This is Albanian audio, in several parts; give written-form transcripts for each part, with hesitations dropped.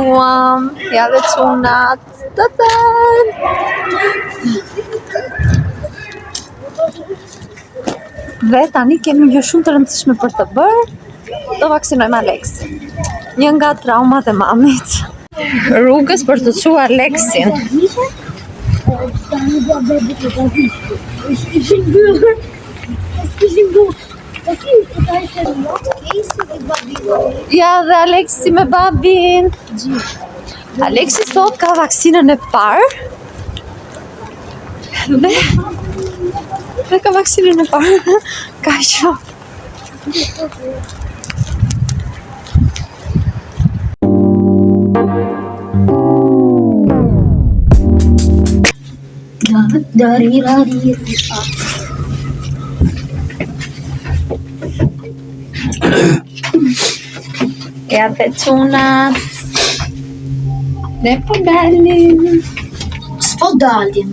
gëzuam, ja dhe çunat. Dhe tani kemi një shumë të rëndësishme për të bërë. Do vaksinojmë Aleksin. Një nga traumat e mamit. Rrugës për të çuar Aleksin. Ja dhe Aleksi me babin. Aleksi sot ka vaksinën e parë. Dhe ka vaksinën e parë. Ka shumë. Ja dhe çunat. Ne po dalim. S'po dalim.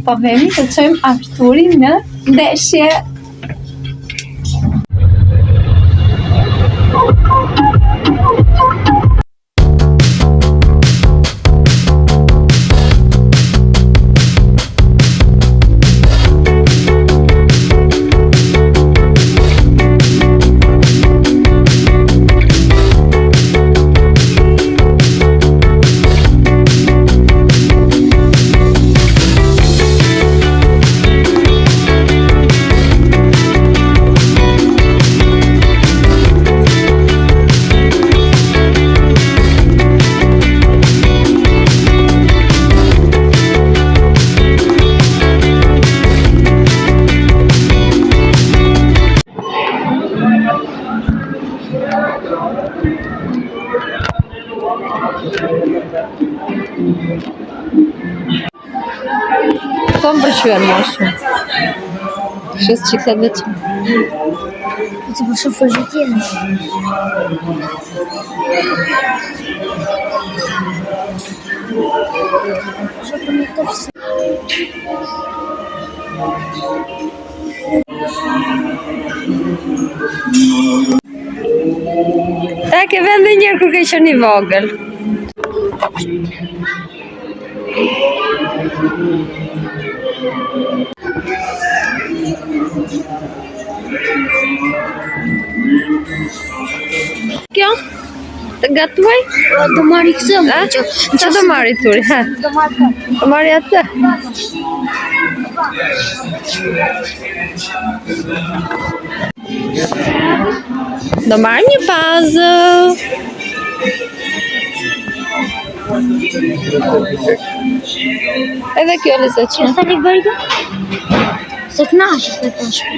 Po vemi të çojmë Arturin në ndeshje. Po më përqyën më shumë. Shës që këtë veç. Të po shumë fërgjitjen. Ta ke vend dhe njërë kur ke qenë i vogël. Kjo? Të gatuaj? Do marri këtë më që... Qa do marri turi? Do marri atë? Do marri një puzzle. Edhe kjo lëse që? Sa ke bërë kjo? Se knashës në të shpë.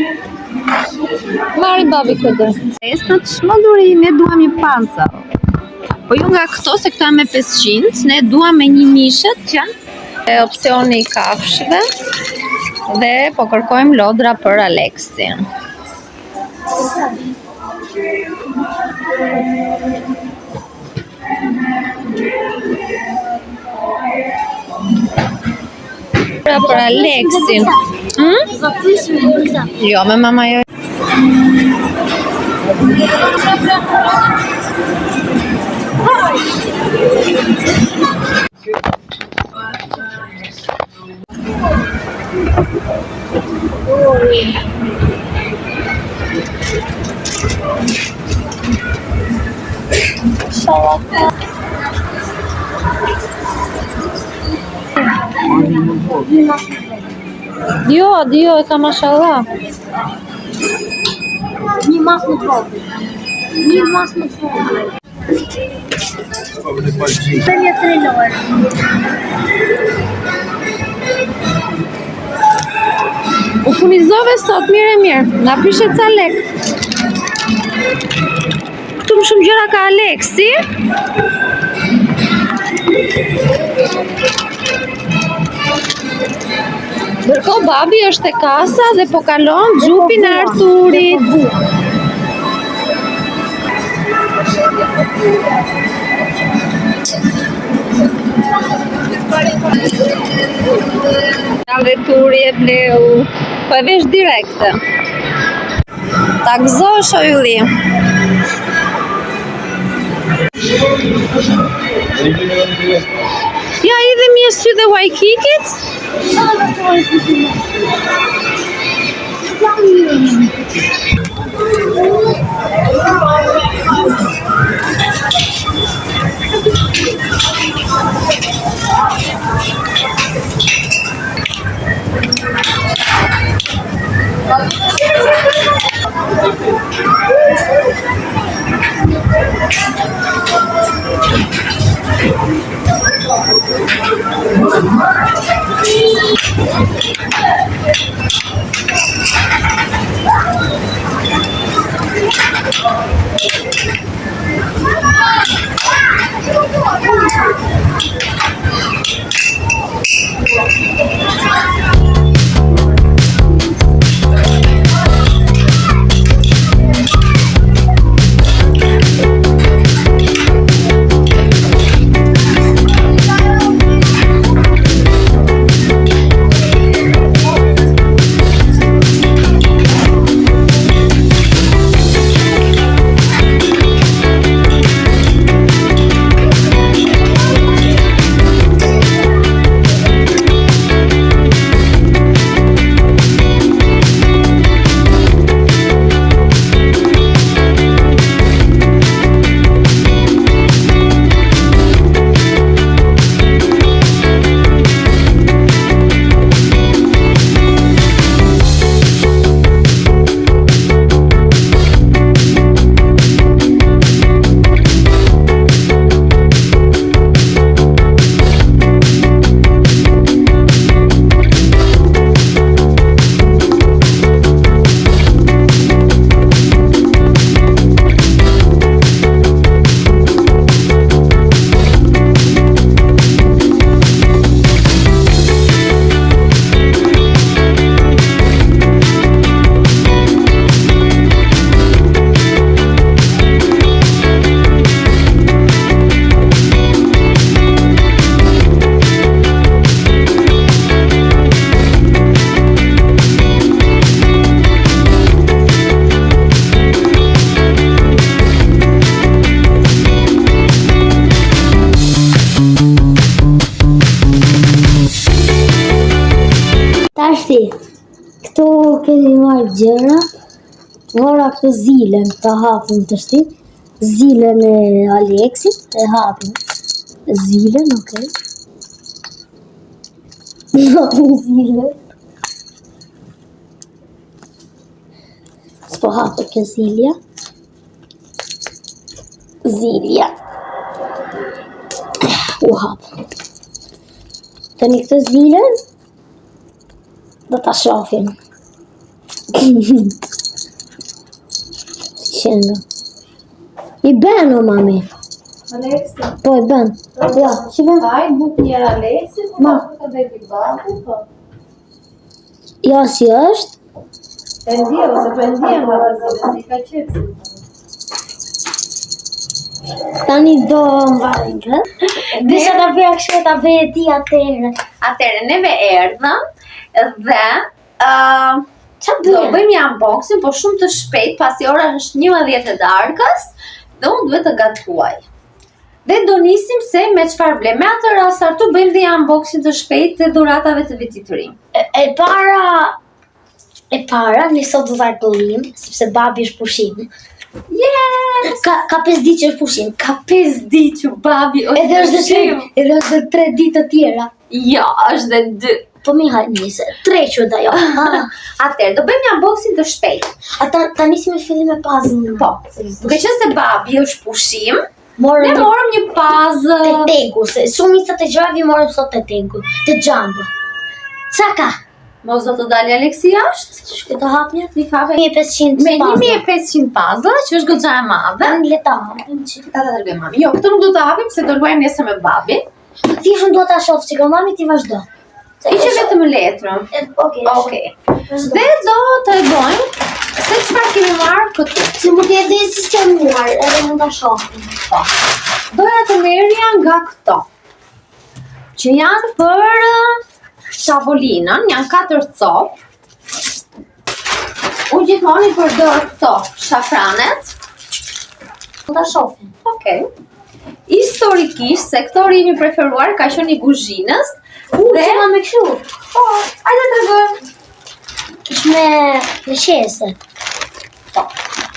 Marri babi këtë. Esë në të shmëlluri, ne duam një puzzle. Po ju nga këto, se këto e me 500, ne duam me një mishët që e opcioni i kafshëve dhe po kërkojmë lodra për Aleksin. Për Aleksin. Jo, me mama jo. Jo, e ka mashallah. Një mas në të vogël. Për një 3 lorë. U funizove sot, mirë. Na prishet ca lek. Këtu më shumë gjëra ka Aleksi. Ndërkohë babi është e kasa dhe po kalon xhupin e Arturit. Dhe turi e bleu. Po e vesh direkte. Ta gëzosh o Ylli. Ja, edhe mirë sy dhe Waikikit. Tashti, këtu kemi marrë gjëra, mora këtë zilen të hapim të shti, zilen e Aleksit, e hapim. Zilen, okej. Hapim zilen. S'po hapë kjo zilja. Zilja. U hapë. Tani këtë zilen, do ta shohim. Qëndë. I ben o mami. Aleksa, Po i ben. Ja, që ben? kaj buk njëra Aleksit, Ma. të dhe bibati, po. Ja, si është? Pendia, ose pendia më rëzit, si ka qëpsi. Tani do mbarin këtë. Disha ta bëja kështu ta bëje ti atëherë. Atëre, neve erdhëm dhe Qa do bëja? bëjmë një unboxing, po shumë të shpejt, pasi ora është 11 e darkës dhe unë duhet të gatuaj. Dhe do nisim se me çfarë blem. Me atë rast Artu bëjmë dhe një unboxing të shpejt të dhuratave të vitit të ri. E para, ne sot do ta argëllim, sepse babi është pushim. Yes! Ka 5 ditë që është pushim. Ka 5 ditë që babi është Edhe është pushim. edhe është 3 ditë të tjera. Jo, është dhe 2. Po mi hajt njëse, 3 që da jo. Atëherë, do bëjmë një unboxing të shpejt. Ta nisim me fillim me puzzle. Po, duke qenë se babi është pushim, ne Morëm morëm një te puzzle. tegu, se shumica të gjërave morëm sot te tegu, te xhambo. Qa ka? Mos do të dalë Aleksi jashtë? Shkë të hap një? Një kafe 1500 me 1500 puzzle, që është goxha e madhe. Në leta hapim që. Ta dërgoj mami. Jo, këtë nuk do të hapim se do luajmë nesër me babin. Thjesht unë do ta shoh që mami ti vazhdo. I që vetëm letrën. Okej. Okej. Dhe do të regojmë se çfarë kemi marrë këtu. Se mund të jetë sistemuar, edhe mund ta shohim. Po. Doja të merrja nga këto. Që janë për tavolinën, janë 4 copë. Unë gjithmonë i përdor këto shafranet. Mund ta shohim. Okej. Historikisht, sektori imi preferuar ka qenë i kuzhinës. Dhe ma me kështu. Hajde tregojmë. Është me qese. Po,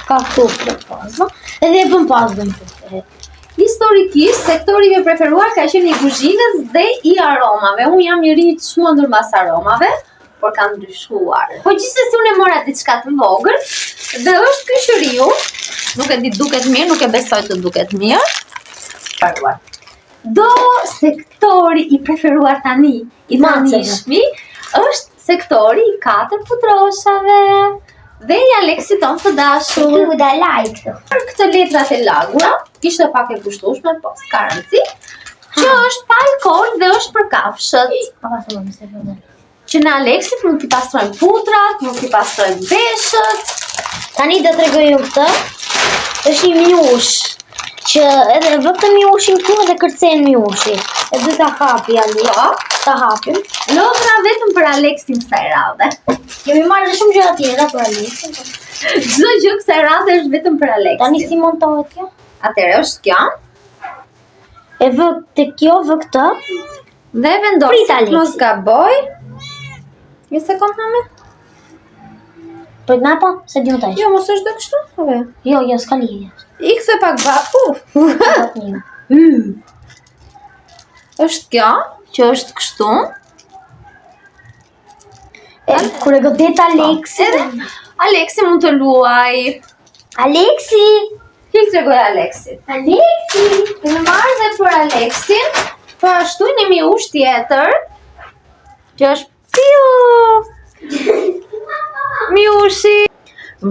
ka këtu pazma. Edhe e bëm pazmën. Historikisht, sektori imi preferuar ka qenë i kuzhinës dhe i aromave. Unë jam njëri i çmendur mbas aromave, por kam ndryshuar. Po gjithsesi unë e mora diçka të vogël dhe është ky qëriu. Nuk e di duket mirë, nuk e besoj të duket mirë. Paruar. Do sektori i preferuar tani i tanishmi është sektori i 4 putroshave dhe i Aleksit tonë të dashur. Këtu da like. Për këtë letrat e lagura, ishte pak e kushtueshme, po s'ka rëndësi, që është pa alkool dhe është për kafshët. Që në Aleksit mund t'i pastrojmë putrat, mund t'i pastrojmë veshët. Tani do t'rregojmë këtë. Është një miush që edhe vetëm miushin këtu edhe kërcen miushi. E du ta hapi Aleksa, ta hapim. Lodra vetëm për Aleksin kësaj radhe. Kemi marrë dhe shumë gjëra tjera për Aleksin. Çdo gjë kësaj radhe është vetëm për Aleksin. Tani si montohet kjo? Atëherë është kjo. E vë te kjo, vë këtë. Dhe vendos Prit, Aleksi. mos gaboj. Një sekond në me? Për nga po, se di më tash. Jo, mos është dhe kështu? Ove. Jo, s'ka lidhje. I kthe pak Një. Është kjo, që është kështu. Kur e godet Aleksi. Edhe Aleksi mund të luaj. Aleksi! Ti tregoj Aleksit. Aleksi! Në marrë dhe për Aleksin, po ashtu një miush tjetër, që është piu! Miushi!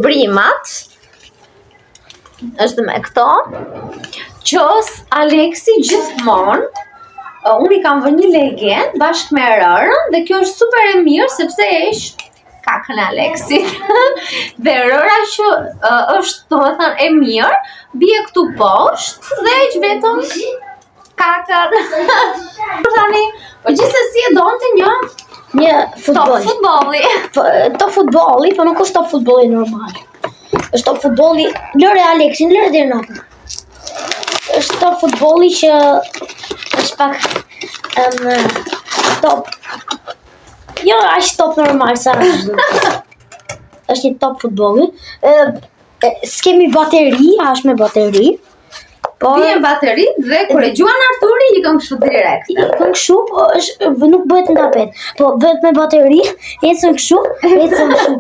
Vrimat, është me këto, qos Aleksi gjithmonë, unë i kam vënë një legend bashkë me rërën dhe kjo është super e mirë sepse është kakën e Aleksit. Dhe rëra që është të thënë e mirë, bie këtu poshtë dhe që vetëm kakën. Tani, po gjithsesi e donte një futboll. top futbolli. Top futbolli, po nuk është top futbolli normal. Është top futbolli, lëre Aleksin, lëre deri në hapë. Është top futbolli që është pak top. Jo, është top normal sa është. Është një top futbolli. S'kemi bateri, është me bateri. Po Bie bateri dhe kur e gjuan Arturi i këm kështu direkt. Këm kështu, po nuk bëhet në tapet. Po bëhet me bateri, ecën kështu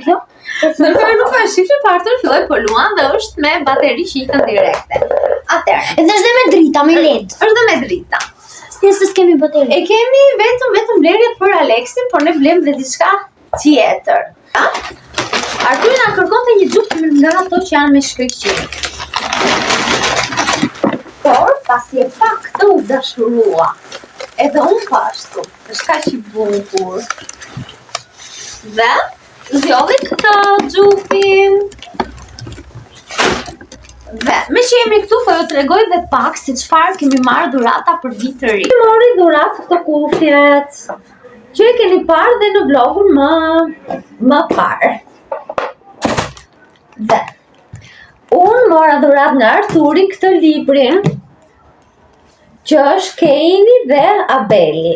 kjo. Ndërkohë nuk ka shifre pa Artur filloi po luan dhe është me bateri që ikën direkte. Atëherë, Edhe është dhe me drita, me LED. është dhe me drita. Se s'kemi bateri. E kemi vetëm blerje për Aleksin, por ne blem dhe diçka tjetër. Arturi na kërkonte një xhupë nga ato që janë me shkëlqim. Por pasi e pa këtë u dashurua. Edhe unë pa ashtu. Është kaq i bukur. Dhe zgjodhi këtë xhupin. Dhe me që jemi këtu, po ju tregoj dhe pak si çfarë kemi marrë dhurata për vit të ri. Mori dhuratë këto kufjet, që e keni parë dhe në vlogun më parë. Dhe unë mora dhuratë nga Arturi këtë librin, që është Keini dhe Abeli.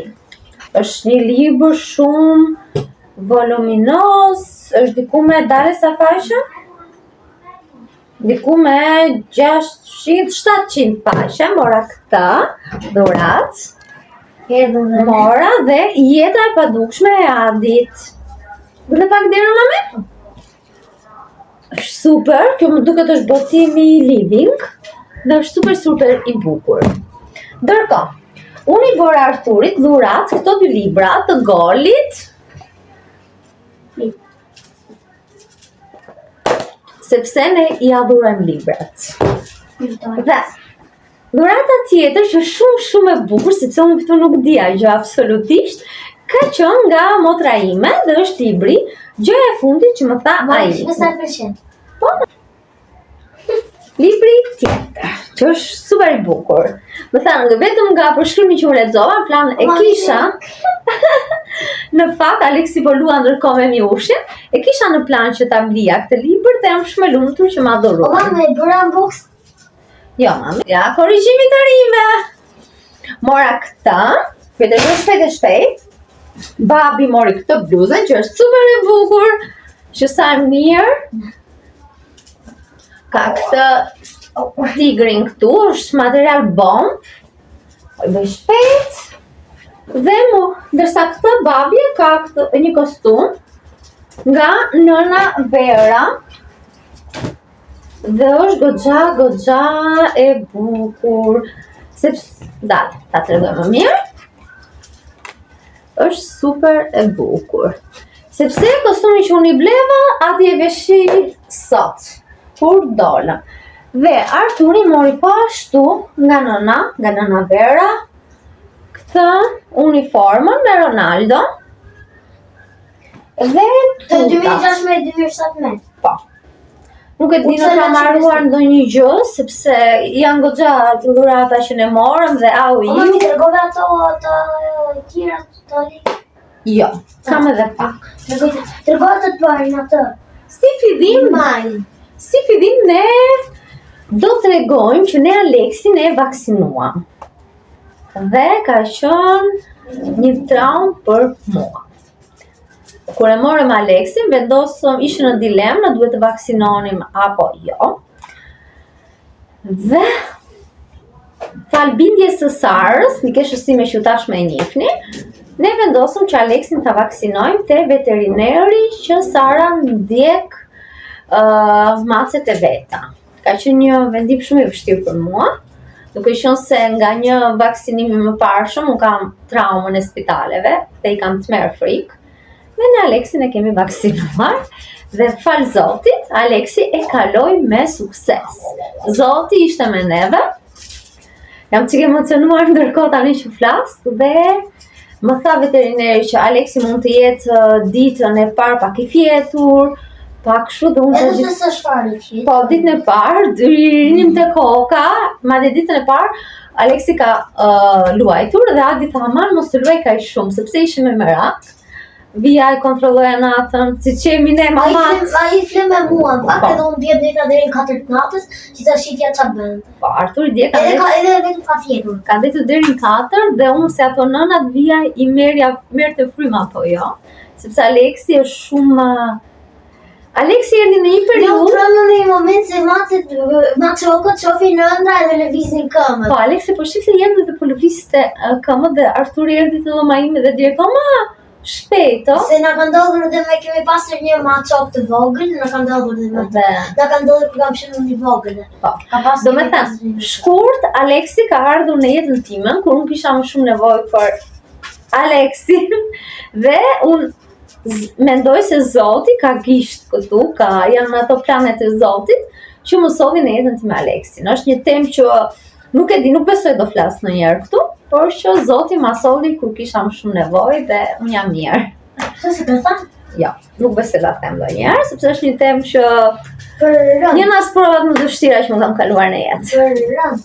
Është një libër shumë voluminos, është diku me dale sa faqe? Diku me 600-700 faqe, mora këta dhuratë. Mora dhe Jeta e padukshme e Adit. Dhe pak deri në me? Është super, kjo më duket është botimi living dhe është super i bukur. Ndërkohë, unë i bora Arturit dhurat këto dy libra të Golit, sepse ne i adhurojmë librat. Dhe dhurata tjetër që shumë e bukur, sepse unë këtu nuk dia gjë absolutisht, ka qenë nga motra ime dhe është libri Gjëja e fundit që më tha ai. Me sa përqen? Po. Libri tjetër, që është super i bukur. Më thanë, vetëm nga përshkrimi që u lexova, plan e kisha në fakt Aleksi po lua ndërkohë me miushin, e kisha në plan që ta blija këtë libër dhe jam shumë e lumtur që ma dhuroi. Ola me bëra box. Jo, mami. Ja, korrigjimi të rive. Mora këtë, këtë shpejt. Babi mori këtë bluzën që është super e bukur. Që sa mirë. Ka këtë tigrin këtu, është material bomb. Bëj shpejt. Dhe ndërsa këtë babi ka një kostum nga nëna Vera. Dhe është goxha e bukur. Sepse, ta tregoj më mirë. Është super e bukur. Sepse kostumi që unë i bleva, ati e veshi sot. Kur dola. Dhe Arturi mori pashtu nga nëna Vera, këtë uniformën me Ronaldo. Dhe Të 2016-2017. Po. Nuk e di në kam marruar ndonjë gjë, sepse janë goxha dhurata që ne morëm dhe au i. O, mi tregove ato të tjera të Aleksi? Jo, kam edhe pak. Tregove të parin atë. Si fillim ne do tregojmë që ne Aleksin e vaksinuam. Dhe ka qenë një traumë për mua. Kur e morëm Aleksin, vendosëm, ishte në dilemë, në duhet të vaksinonim apo jo. Dhe fal bindjes së Sarës, një keshësime që tashmë e njihni, ne vendosëm që Aleksin ta vaksinojmë te veterineri që Sara ndjek macet e veta. Ka qenë një vendim shumë i vështirë për mua, duke qenë se nga një vaksinim i mëparshëm unë kam traumën e spitaleve dhe i kam tmerr frikë. Dhe në Aleksin e kemi vaksinuar dhe fal Zotit, Aleksi e kaloi me sukses. Zoti ishte me neve. Jam çike emocionuar ndërkohë tani që flas dhe më tha veterineri që Aleksi mund të jetë ditën e parë pak i fjetur, pak kështu dhe unë Edhe se çfarë i fjetur. Po, ditën e parë, rinim te koka, madje ditën e parë Aleksi ka luajtur dhe Adi tha aman mos të luaj kaq shumë sepse ishim me merak. Vija e kontrolloja natën, si që jemi ne mamat. A i fle me mua, në fakt edhe unë djetë drejta deri në 4 natës, që ta shifja qa bënd. Po, Arturi dje ka Edhe vetëm ka fjetur. Ka detur deri në 4 dhe unë se ato nënat vija i merr të fryma apo jo. Sepse Aleksi është shumë... Aleksi erdhi në një periudhë. Jo, trëmë në një moment se maqokët qofi në ëndra edhe lëvizin këmët. Po, Aleksi po shifte jenë dhe po lëvizte këmët dhe Arturi erdhi të dhoma ime dhe direkt, shpejto. Se na ka ndodhur dhe me kemi pasur një maqok të vogël, na ka ndodhur dhe me dhe na ka ndodhur kur kam qenë në vogël. Po, Ka pasur. do me thënë, shkurt Aleksi ka ardhur në jetën time, kur unë kisha më shumë nevojë për Aleksin dhe unë mendoj se Zoti ka gisht këtu, janë ato planet e Zotit që më solli në jetën time Aleksin. Është një temë që nuk e di, nuk besoj do flas ndonjëherë këtu, por që Zoti ma solli kur kisha më shumë nevojë dhe unë jam mirë. Se si të thënë? Jo, nuk besoj ta them ndonjëherë, sepse është një temë që Për rënd. një nas provat më të vështira që më kam kaluar në jetë. Për rënd.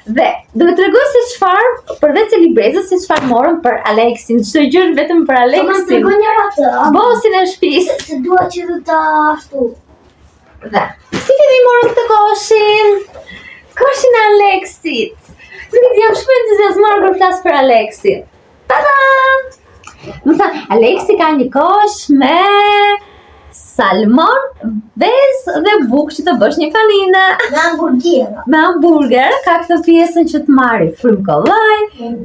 Dhe do të tregoj se çfarë, përveç librezës, se çfarë morëm për Aleksin. Çdo gjë vetëm për Ma Aleksin. tregoj njëra të. Bosin e shtëpisë. Se dua që të ta ashtu. Dhe si kemi morëm këtë koshin e Aleksit. Nuk jam shumë entuziazmuar kur flas për Aleksin. Ta-da! Më thënë, Aleksi ka një kosh me salmon, vezë dhe bukë që të bësh një panine. Me hamburger, ka këtë pjesën që të marri frymë kollaj,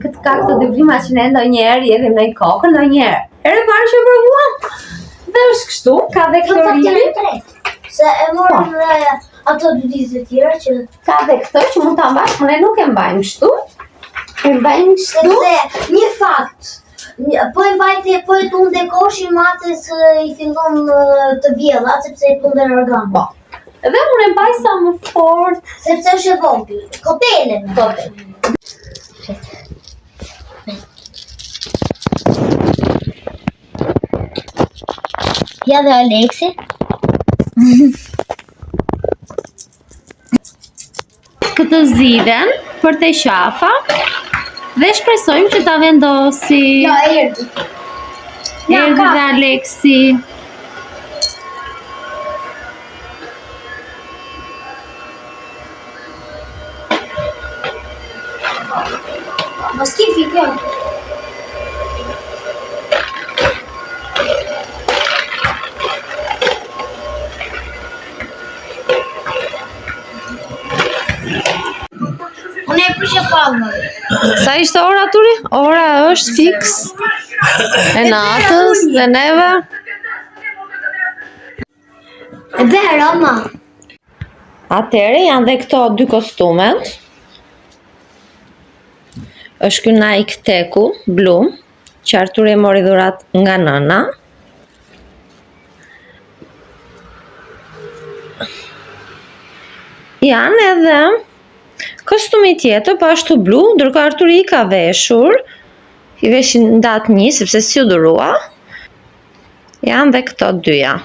këtë ka këtë devrima që ne ndonjëherë jedhim në i kokën, ndonjëherë. Herë parë që provuam. Dhe është kështu, ka dhe këtë ribi. Se e morëm dhe ato dy ditë të tjera që ka dhe këtë që mund ta mbash, por ne nuk e mbajmë kështu. E mbajmë kështu. sepse një fakt. Po e mbajti, po e tunde koshin matës i fillon të vjella, sepse i tunden organ. Po. Dhe unë e mbaj sa më fort. Sepse është e vogël. Kopele. Ja dhe Aleksi. Këtë ziden për të qafa dhe shpresojmë që ta vendosi. Jo, erdhi. Erdhi dhe Aleksi. Mos ki fikon. Unë e prishe pavë. Sa ishte ora turi? Ora është fix e natës dhe neve. E bërë, ama. Atëre janë dhe këto dy kostumet. Është ky Nike Teku blu, që Arturi e mori dhurat nga nëna. Janë edhe kostumi tjetër, po ashtu blu, ndërkohë Arturi i ka veshur, i veshin në datë 1, sepse si u durua. Janë dhe këto dyja.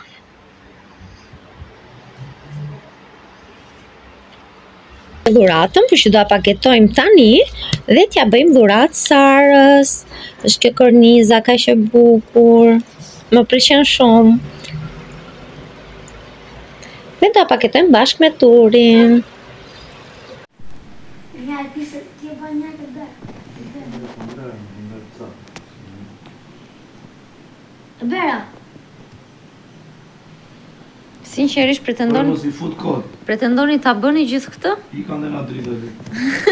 Dhuratën, por që do ta paketojmë tani dhe t'ja bëjmë dhuratë Sarës. Është kjo korniza kaq e bukur. Më pëlqen shumë. Dhe do ta paketojmë bashkë me turin. Ja, ti e bën një të bërë. Të bërë. Sinqerisht pretendoni ta bëni gjithë këtë? I kanë dhe nga drita dhe.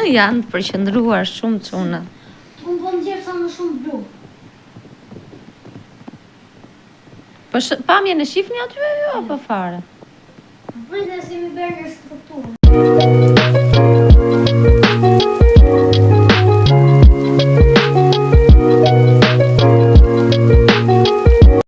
Janë përqendruar shumë çuna. Unë po më gjerë sa më shumë blu. Po pamjen e shifni aty jo apo fare? Prite si mi bërë nërës të